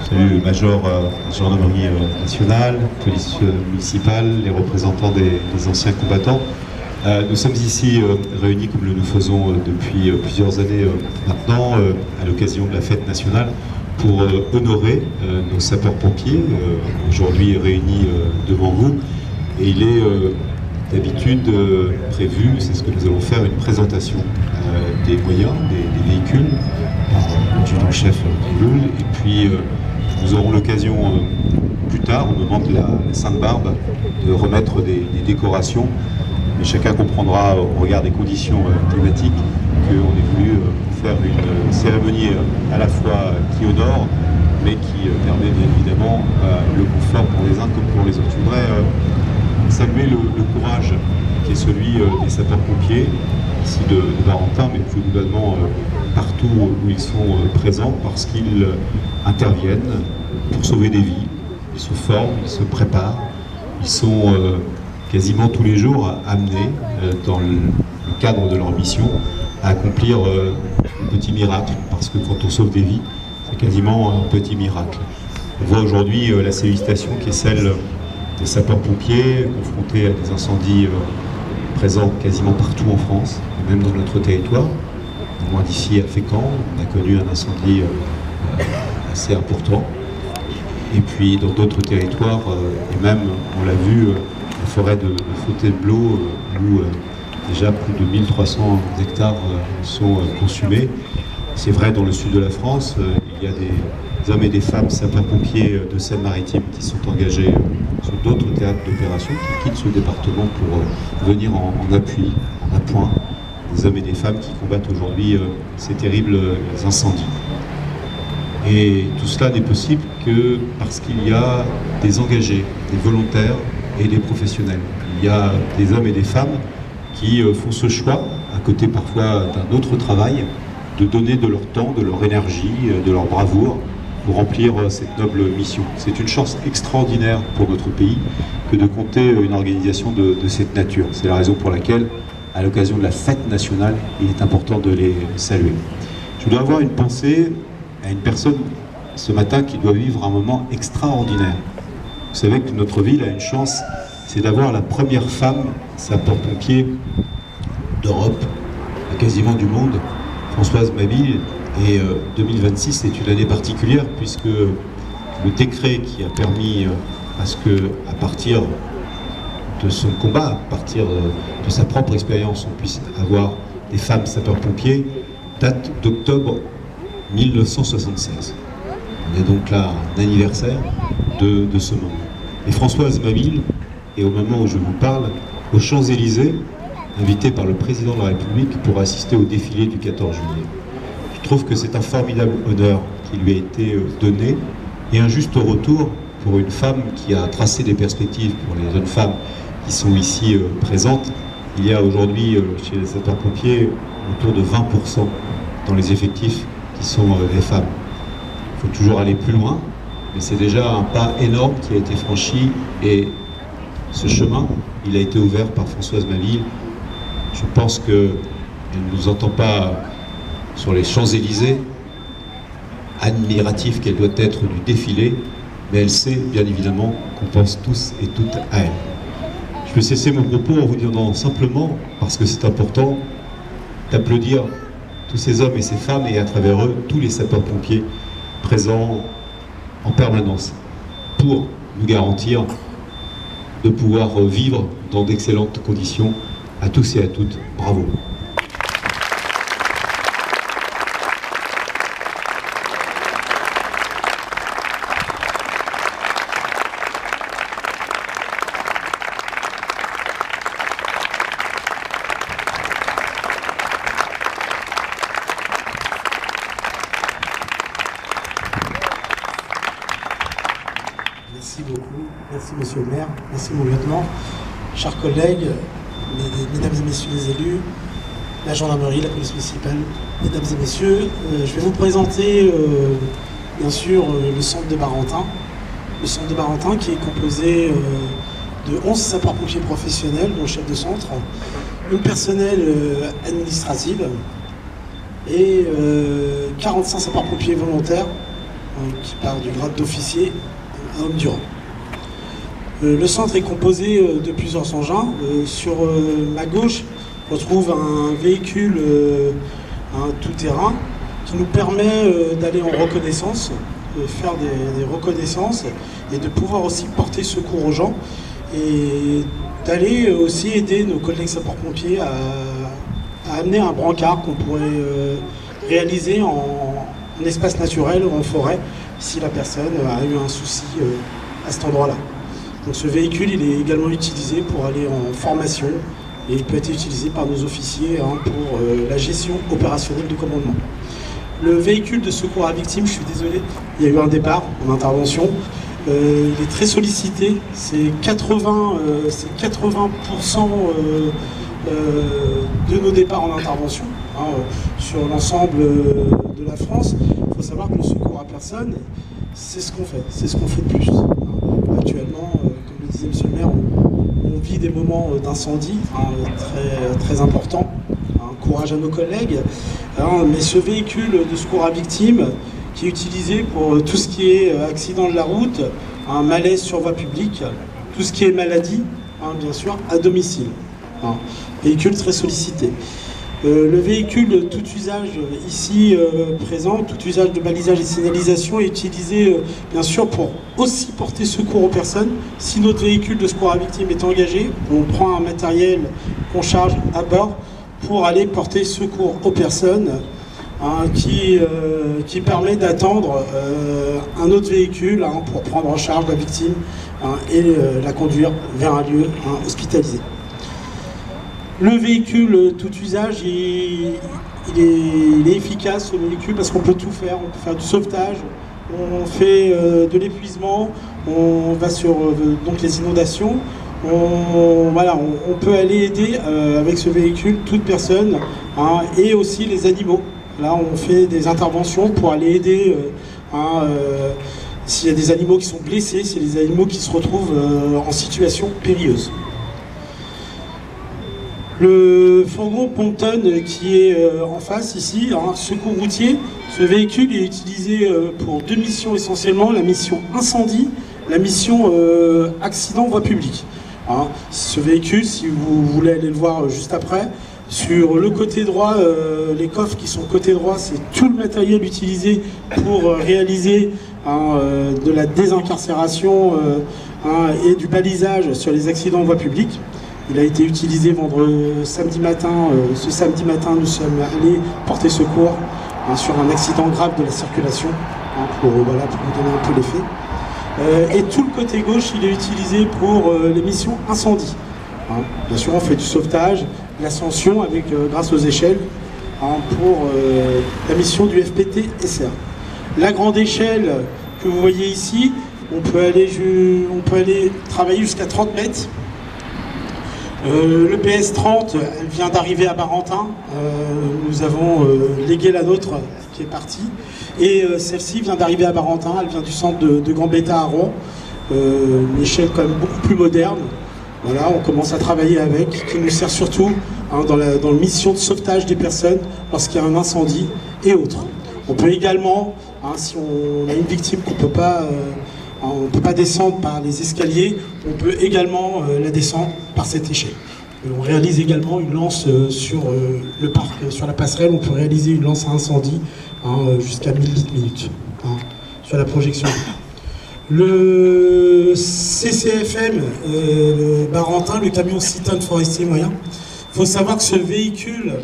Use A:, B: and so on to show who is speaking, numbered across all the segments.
A: Salut le major gendarmerie nationale, police municipale, les représentants des anciens combattants. Nous sommes ici réunis comme nous le faisons depuis plusieurs années maintenant, à l'occasion de la fête nationale, pour honorer nos sapeurs-pompiers, aujourd'hui réunis devant vous. Et il est d'habitude prévu, c'est ce que nous allons faire, une présentation des moyens, des véhicules, par l'adjudant-chef Loul, et puis nous aurons l'occasion plus tard, au moment de la Sainte-Barbe, de remettre des décorations. Mais chacun comprendra, au regard des conditions climatiques, qu'on ait voulu faire une cérémonie à la fois qui honore, mais qui permet bien évidemment le confort pour les uns comme pour les autres. Je voudrais saluer le courage qui est celui des sapeurs-pompiers, ici de Barentin, mais plus globalement partout où ils sont présents, parce qu'ils interviennent pour sauver des vies. Ils se forment, ils se préparent, ils sont quasiment tous les jours amenés, dans le cadre de leur mission, à accomplir un petit miracle, parce que quand on sauve des vies, c'est quasiment un petit miracle. On voit aujourd'hui la sollicitation qui est celle des sapeurs-pompiers, confrontés à des incendies présents quasiment partout en France, même dans notre territoire. Loin d'ici, à Fécamp, on a connu un incendie assez important. Et puis dans d'autres territoires, et même, on l'a vu, la forêt de Fontainebleau, où déjà plus de 1300 hectares sont consumés. C'est vrai dans le sud de la France, il y a des hommes et des femmes sapeurs-pompiers de Seine-Maritime qui sont engagés sur d'autres théâtres d'opération, qui quittent ce département pour venir en appui, en appoint, des hommes et des femmes qui combattent aujourd'hui ces terribles incendies. Et tout cela n'est possible que parce qu'il y a des engagés, des volontaires et des professionnels. Il y a des hommes et des femmes qui font ce choix, à côté parfois d'un autre travail, de donner de leur temps, de leur énergie, de leur bravoure pour remplir cette noble mission. C'est une chance extraordinaire pour notre pays que de compter une organisation de cette nature. C'est la raison pour laquelle, à l'occasion de la fête nationale, il est important de les saluer. Je voudrais avoir une pensée à une personne ce matin qui doit vivre un moment extraordinaire. Vous savez que notre ville a une chance, c'est d'avoir la première femme sapeur-pompier d'Europe, quasiment du monde, Françoise Mabille. Et 2026 est une année particulière puisque le décret qui a permis à ce que, à partir de son combat, à partir de sa propre expérience, on puisse avoir des femmes sapeurs-pompiers, date d'octobre 1976. On est donc là un anniversaire de ce moment. Et Françoise Mabille est, au moment où je vous parle, aux Champs-Élysées, invitée par le président de la République pour assister au défilé du 14 juillet. Je trouve que c'est un formidable honneur qui lui a été donné et un juste retour pour une femme qui a tracé des perspectives pour les jeunes femmes qui sont ici présentes. Il y a aujourd'hui chez les sapeurs-pompiers autour de 20% dans les effectifs qui sont des femmes. Il faut toujours aller plus loin, mais c'est déjà un pas énorme qui a été franchi et ce chemin, il a été ouvert par Françoise Mabille. Je pense qu'elle ne nous entend pas sur les Champs-Élysées, admirative qu'elle doit être du défilé, mais elle sait bien évidemment qu'on pense tous et toutes à elle. Je vais cesser mon propos en vous disant simplement, parce que c'est important, d'applaudir tous ces hommes et ces femmes et à travers eux, tous les sapeurs-pompiers présents en permanence pour nous garantir de pouvoir vivre dans d'excellentes conditions. À tous et à toutes, bravo.
B: Merci beaucoup, merci monsieur le maire, merci mon lieutenant, chers collègues, mesdames et messieurs les élus, la gendarmerie, la police municipale, mesdames et messieurs, je vais vous présenter bien sûr le centre de Barentin. Le centre de Barentin qui est composé de 11 sapeurs-pompiers professionnels, dont chef de centre, une personnel administrative et 45 sapeurs-pompiers volontaires qui part du grade d'officier à homme durant. Le centre est composé de plusieurs engins. Sur ma gauche, on retrouve un véhicule un tout-terrain qui nous permet d'aller en reconnaissance, de faire des reconnaissances et de pouvoir aussi porter secours aux gens et d'aller aussi aider nos collègues sapeurs-pompiers à amener un brancard qu'on pourrait réaliser en espace naturel ou en forêt si la personne a eu un souci à cet endroit-là. Donc ce véhicule, il est également utilisé pour aller en formation et il peut être utilisé par nos officiers pour la gestion opérationnelle du commandement. Le véhicule de secours à victimes, je suis désolé, il y a eu un départ en intervention. Il est très sollicité, c'est 80% de nos départs en intervention sur l'ensemble de la France. Il faut savoir que le secours à personne, c'est ce qu'on fait, c'est ce qu'on fait de plus. Actuellement, comme le disait M. le maire, on vit des moments d'incendie très importants. Courage à nos collègues. Mais ce véhicule de secours à victimes qui est utilisé pour tout ce qui est accident de la route, un malaise sur voie publique, tout ce qui est maladie, bien sûr, à domicile. Véhicule très sollicité. Le véhicule tout usage ici présent, tout usage de balisage et signalisation est utilisé bien sûr pour aussi porter secours aux personnes. Si notre véhicule de secours à victimes est engagé, on prend un matériel qu'on charge à bord pour aller porter secours aux personnes qui permet d'attendre un autre véhicule pour prendre en charge la victime et la conduire vers un lieu hospitalisé. Le véhicule tout usage, il est efficace, ce véhicule, parce qu'on peut tout faire. On peut faire du sauvetage, on fait de l'épuisement, on va sur donc les inondations. On peut aller aider avec ce véhicule toute personne et aussi les animaux. Là, on fait des interventions pour aller aider s'il y a des animaux qui sont blessés, s'il y a des animaux qui se retrouvent en situation périlleuse. Le fourgon Ponton qui est en face ici, secours routier, ce véhicule est utilisé pour deux missions essentiellement, la mission incendie, la mission accident voie publique. Ce véhicule, si vous voulez aller le voir juste après, sur le côté droit, les coffres qui sont côté droit, c'est tout le matériel utilisé pour réaliser de la désincarcération et du balisage sur les accidents de voie publique. Il a été utilisé samedi matin. Ce samedi matin, nous sommes allés porter secours sur un accident grave de la circulation pour vous donner un peu l'effet. Et tout le côté gauche, il est utilisé pour les missions incendie. Bien sûr, on fait du sauvetage, l'ascension grâce aux échelles pour la mission du FPT SR. La grande échelle que vous voyez ici, on peut aller travailler jusqu'à 30 mètres. Le PS30, elle vient d'arriver à Barentin. Nous avons légué la nôtre qui est partie. Et celle-ci vient d'arriver à Barentin. Elle vient du centre de Gambetta à Rouen. Une échelle quand même beaucoup plus moderne. Voilà, on commence à travailler avec, qui nous sert surtout dans la mission de sauvetage des personnes lorsqu'il y a un incendie et autres. On peut également, si on a une victime qu'on ne peut pas descendre par les escaliers, on peut également la descendre par cette échelle. On réalise également une lance sur le parc, sur la passerelle, on peut réaliser une lance à incendie jusqu'à 1000 litres minute sur la projection. Le CCFM Barentin, le camion citerne forestier moyen, il faut savoir que ce véhicule,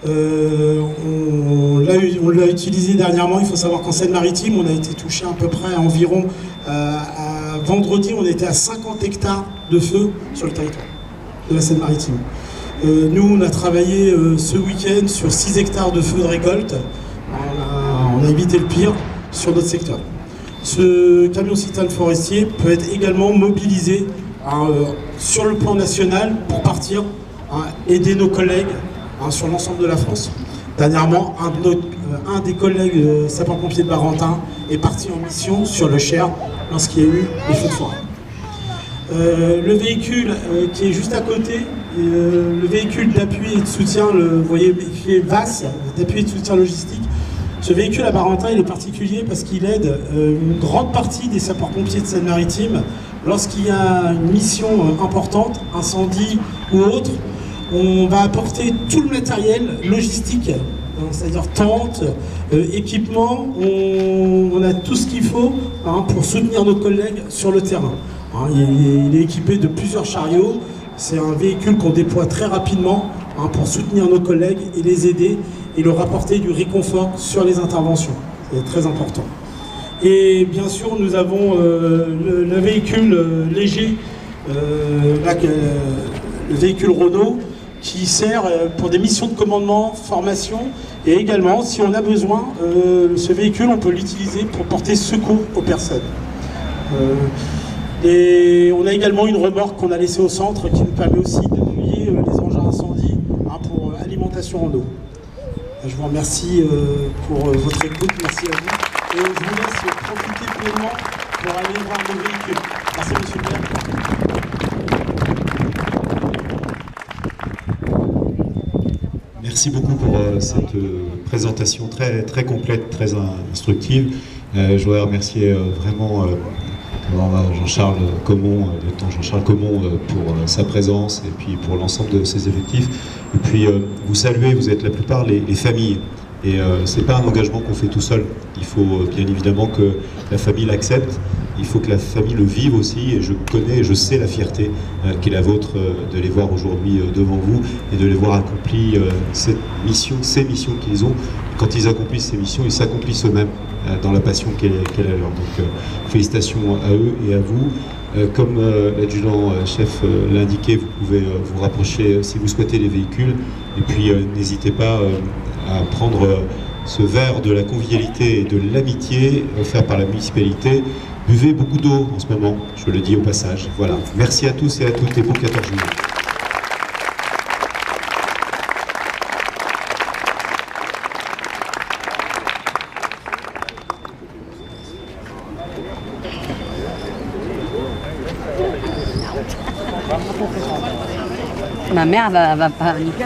B: on l'a utilisé dernièrement. Il faut savoir qu'en Seine-Maritime, on a été touché à peu près environ, vendredi, on était à 50 hectares de feu sur le territoire de la Seine-Maritime. Nous, on a travaillé ce week-end sur 6 hectares de feu de récolte. On a évité le pire sur notre secteur. Ce camion citerne forestier peut être également mobilisé sur le plan national pour partir aider nos collègues sur l'ensemble de la France. Dernièrement, un des collègues sapeurs-pompiers de Barentin est parti en mission sur le Cher lorsqu'il y a eu les feux de forêt. Le véhicule qui est juste à côté, le véhicule d'appui et de soutien, vous voyez, qui est VAS, d'appui et de soutien logistique. Ce véhicule à Barentin, il est particulier parce qu'il aide une grande partie des sapeurs-pompiers de Seine-Maritime lorsqu'il y a une mission importante, incendie ou autre. On va apporter tout le matériel logistique, c'est-à-dire tentes, équipements, on a tout ce qu'il faut pour soutenir nos collègues sur le terrain. Il est équipé de plusieurs chariots, c'est un véhicule qu'on déploie très rapidement pour soutenir nos collègues et les aider et leur apporter du réconfort sur les interventions. C'est très important. Et bien sûr, nous avons le véhicule léger, le véhicule Renault, qui sert pour des missions de commandement, formation, et également, si on a besoin, ce véhicule, on peut l'utiliser pour porter secours aux personnes. Et on a également une remorque qu'on a laissée au centre qui nous permet aussi d'appuyer les engins incendie pour alimentation en eau. Je vous remercie pour votre écoute, merci à vous. Et je vous laisse profiter pleinement pour aller voir le véhicule. Merci, monsieur le maire.
A: Merci beaucoup pour cette présentation très, très complète, très instructive. Je voudrais remercier vraiment Jean-Charles Comon, lieutenant Jean-Charles Comon, pour sa présence et puis pour l'ensemble de ses effectifs. Et puis vous saluez, vous êtes la plupart les familles. Et c'est pas un engagement qu'on fait tout seul. Il faut bien évidemment que la famille l'accepte. Il faut que la famille le vive aussi, et je connais, je sais la fierté qui est la vôtre de les voir aujourd'hui devant vous et de les voir accomplir ces missions qu'ils ont. Quand ils accomplissent ces missions, ils s'accomplissent eux-mêmes dans la passion qu'elle est la leur. Donc félicitations à eux et à vous. Comme l'adjudant-chef l'indiquait, vous pouvez vous rapprocher si vous souhaitez des véhicules. Et puis n'hésitez pas à prendre ce verre de la convivialité et de l'amitié offert par la municipalité. Buvez beaucoup d'eau en ce moment, je le dis au passage. Voilà. Merci à tous et à toutes et bon 14 juillet.
C: Ma mère va pas niquer.